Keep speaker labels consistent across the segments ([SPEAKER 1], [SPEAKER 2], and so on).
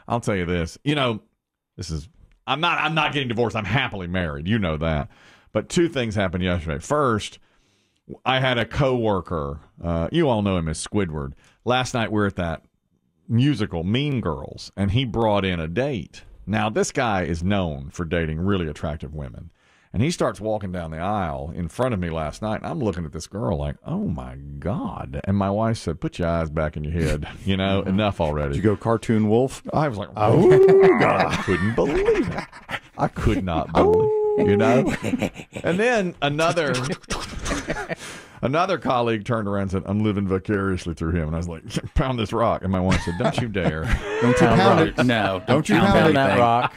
[SPEAKER 1] I'll tell you this. You know, I'm not getting divorced. I'm happily married. You know that. But two things happened yesterday. First, I had a coworker. You all know him as Squidward. Last night we were at that musical Mean Girls, and he brought in a date. Now, this guy is known for dating really attractive women. And he starts walking down the aisle in front of me last night, and I'm looking at this girl like, oh, my God. And my wife said, put your eyes back in your head. You know, enough already.
[SPEAKER 2] Did you go cartoon wolf?
[SPEAKER 1] I was like, oh, God, I couldn't believe it. I could not believe it, you know? And then another colleague turned around and said, I'm living vicariously through him. And I was like, pound this rock. And my wife said, don't you dare.
[SPEAKER 2] Don't you pound it.
[SPEAKER 3] No.
[SPEAKER 2] Don't you pound
[SPEAKER 3] that rock.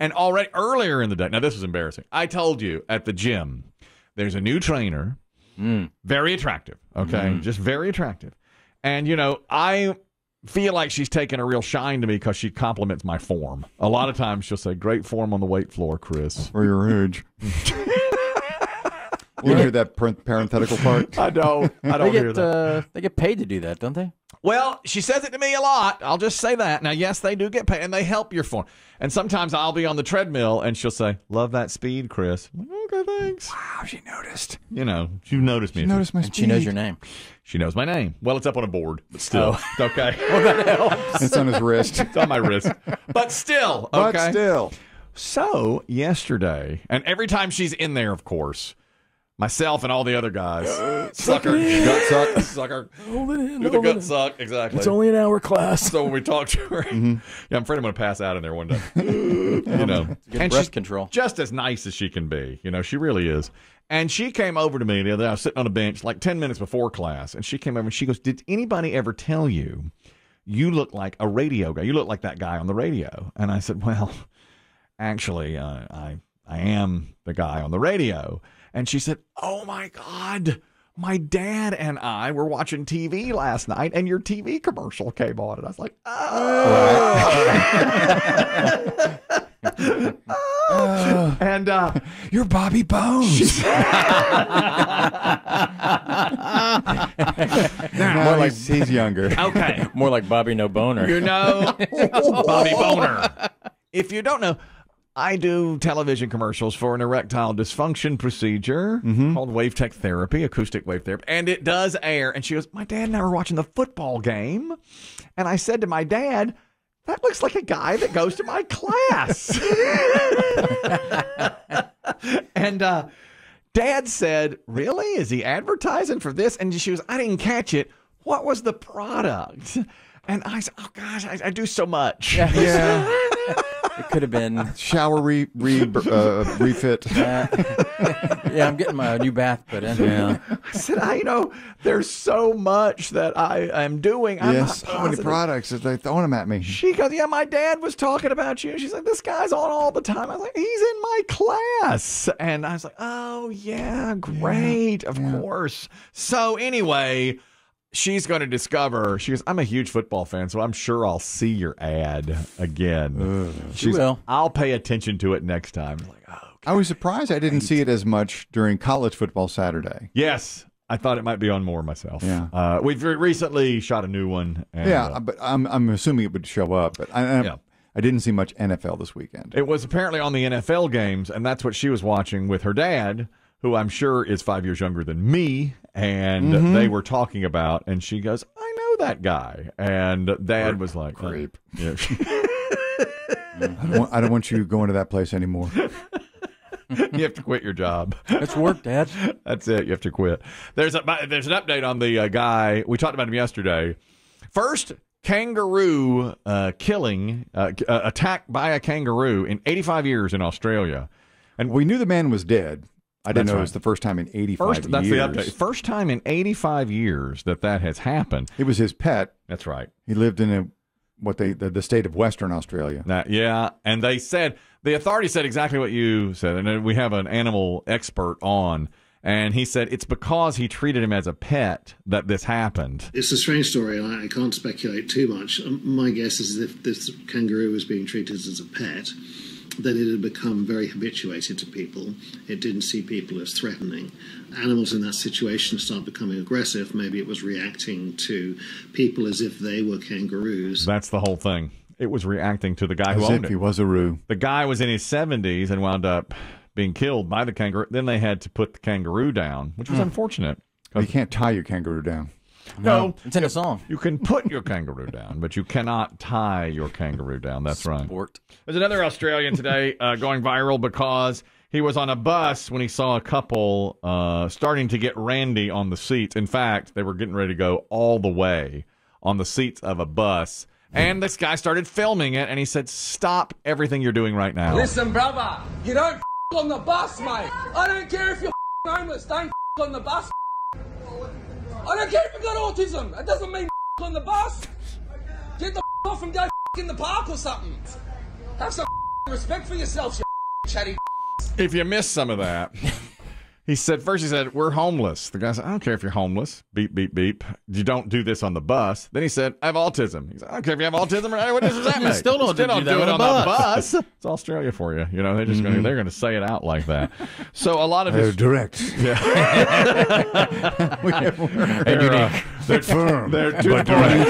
[SPEAKER 1] And already earlier in the day, now this was embarrassing. I told you at the gym, there's a new trainer, very attractive, okay? Just very attractive. And, you know, I feel like she's taken a real shine to me because she compliments my form. A lot of times she'll say, great form on the weight floor, Chris.
[SPEAKER 2] Or your age. You hear that parenthetical part?
[SPEAKER 1] I don't hear that.
[SPEAKER 3] They get paid to do that, don't they?
[SPEAKER 1] Well, she says it to me a lot. I'll just say that. Now, yes, they do get paid, and they help your form. And sometimes I'll be on the treadmill, and she'll say, love that speed, Chris. I'm like, okay, thanks.
[SPEAKER 2] Wow, she noticed.
[SPEAKER 1] You know, she noticed me.
[SPEAKER 2] She noticed my speed.
[SPEAKER 3] And she knows your name.
[SPEAKER 1] She knows my name. Well, it's up on a board, but still.
[SPEAKER 3] Oh.
[SPEAKER 1] Okay.
[SPEAKER 3] Well, that helps.
[SPEAKER 2] It's on his wrist.
[SPEAKER 1] It's on my wrist. But still, okay.
[SPEAKER 2] But still.
[SPEAKER 1] So, yesterday, and every time she's in there, of course, myself and all the other guys, sucker, gut suck, sucker, do the gut suck, exactly.
[SPEAKER 3] It's only an hour class.
[SPEAKER 1] So when we talk to her, yeah, I'm afraid I'm going to pass out in there one day. You know,
[SPEAKER 3] Get breath control.
[SPEAKER 1] Just as nice as she can be. You know, she really is. And she came over to me the other day. I was sitting on a bench like 10 minutes before class, and she came over and she goes, "Did anybody ever tell you you look like a radio guy? You look like that guy on the radio?" And I said, "Well, actually, I am the guy on the radio." And she said, "Oh, my God, my dad and I were watching TV last night, and your TV commercial came on." And I was like, oh. And
[SPEAKER 2] you're Bobby Bones.
[SPEAKER 3] More like
[SPEAKER 2] he's younger.
[SPEAKER 1] Okay.
[SPEAKER 3] More like Bobby No Boner.
[SPEAKER 1] You know, Bobby Boner. If you don't know, I do television commercials for an erectile dysfunction procedure called wave tech therapy, acoustic wave therapy, and it does air. And she goes, "My dad and I were watching the football game, and I said to my dad, that looks like a guy that goes to my class." And Dad said, "Really? Is he advertising for this?" And she was, "I didn't catch it. What was the product?" And I said, "Oh, gosh, I do so much."
[SPEAKER 2] Yeah.
[SPEAKER 3] It could have been
[SPEAKER 2] Shower refit.
[SPEAKER 3] Yeah, I'm getting my new bath put in.
[SPEAKER 2] Yeah.
[SPEAKER 1] I said, there's so much that I am doing. I'm not
[SPEAKER 2] So many
[SPEAKER 1] positive.
[SPEAKER 2] products that they throwing them at me.
[SPEAKER 1] She goes, "Yeah, my dad was talking about you." She's like, "This guy's on all the time." I was like, "He's in my class." And I was like, "Oh, yeah, great, of course." So anyway, she's going to discover, she goes, "I'm a huge football fan, so I'm sure I'll see your ad again."
[SPEAKER 3] She will.
[SPEAKER 1] "I'll pay attention to it next time." I'm like, oh, okay.
[SPEAKER 2] I was surprised I didn't see it as much during college football Saturday.
[SPEAKER 1] Yes. I thought it might be on more myself.
[SPEAKER 2] Yeah.
[SPEAKER 1] We've recently shot a new one. And,
[SPEAKER 2] Yeah, but I'm assuming it would show up. But I didn't see much NFL this weekend.
[SPEAKER 1] It was apparently on the NFL games, and that's what she was watching with her dad, who I'm sure is 5 years younger than me, and they were talking about, and she goes, "I know that guy." And Dad was like,
[SPEAKER 2] Creep.
[SPEAKER 1] Yeah.
[SPEAKER 2] I don't want you going to that place anymore.
[SPEAKER 1] You have to quit your job.
[SPEAKER 3] It's work, Dad.
[SPEAKER 1] That's it. You have to quit. There's an update on the guy. We talked about him yesterday. First kangaroo killing, attack by a kangaroo in 85 years in Australia.
[SPEAKER 2] And we knew the man was dead. I didn't know it was the first time in 85 years.
[SPEAKER 1] That's the update. First time in 85 years that has happened.
[SPEAKER 2] It was his pet.
[SPEAKER 1] That's right.
[SPEAKER 2] He lived in the state of Western Australia.
[SPEAKER 1] Yeah, and they said, the authorities said exactly what you said, and we have an animal expert on, and he said it's because he treated him as a pet that this happened.
[SPEAKER 4] It's a strange story, and I can't speculate too much. My guess is that if this kangaroo was being treated as a pet, then it had become very habituated to people. It didn't see people as threatening. Animals in that situation start becoming aggressive. Maybe it was reacting to people as if they were kangaroos.
[SPEAKER 1] That's the whole thing. it was reacting to the guy who
[SPEAKER 2] As
[SPEAKER 1] owned
[SPEAKER 2] if he
[SPEAKER 1] it.
[SPEAKER 2] was a roo.
[SPEAKER 1] The guy was in his 70s and wound up being killed by the kangaroo. Then they had to put the kangaroo down, which was unfortunate.
[SPEAKER 2] You can't tie your kangaroo down.
[SPEAKER 1] No,
[SPEAKER 3] It's in a song.
[SPEAKER 1] you can put your kangaroo down, but you cannot tie your kangaroo down. That's right.
[SPEAKER 3] Sport.
[SPEAKER 1] There's another Australian today going viral because he was on a bus when he saw a couple starting to get randy on the seats. In fact, they were getting ready to go all the way on the seats of a bus. And this guy started filming it, and he said, "Stop everything you're doing right now."
[SPEAKER 5] Listen, brother, you don't on the bus, mate. I don't care if you're homeless. Don't on the bus. I don't care if you've got autism. It doesn't mean on the bus. Get the off and go in the park or something. Have some respect for yourself, you chatty.
[SPEAKER 1] If you missed some of that, he said, first he said, "We're homeless." The guy said, "I don't care if you're homeless. Beep, beep, beep. You don't do this on the bus." Then he said, "I have autism." He said, "I don't care if you have autism or what does that make?"
[SPEAKER 3] Still don't do that
[SPEAKER 1] do it
[SPEAKER 3] on
[SPEAKER 1] on
[SPEAKER 3] a
[SPEAKER 1] the bus. It's Australia for you. You know, they're just they're going to say it out like that. So a lot of his
[SPEAKER 2] direct.
[SPEAKER 1] they're
[SPEAKER 2] Firm.
[SPEAKER 1] they're to the point.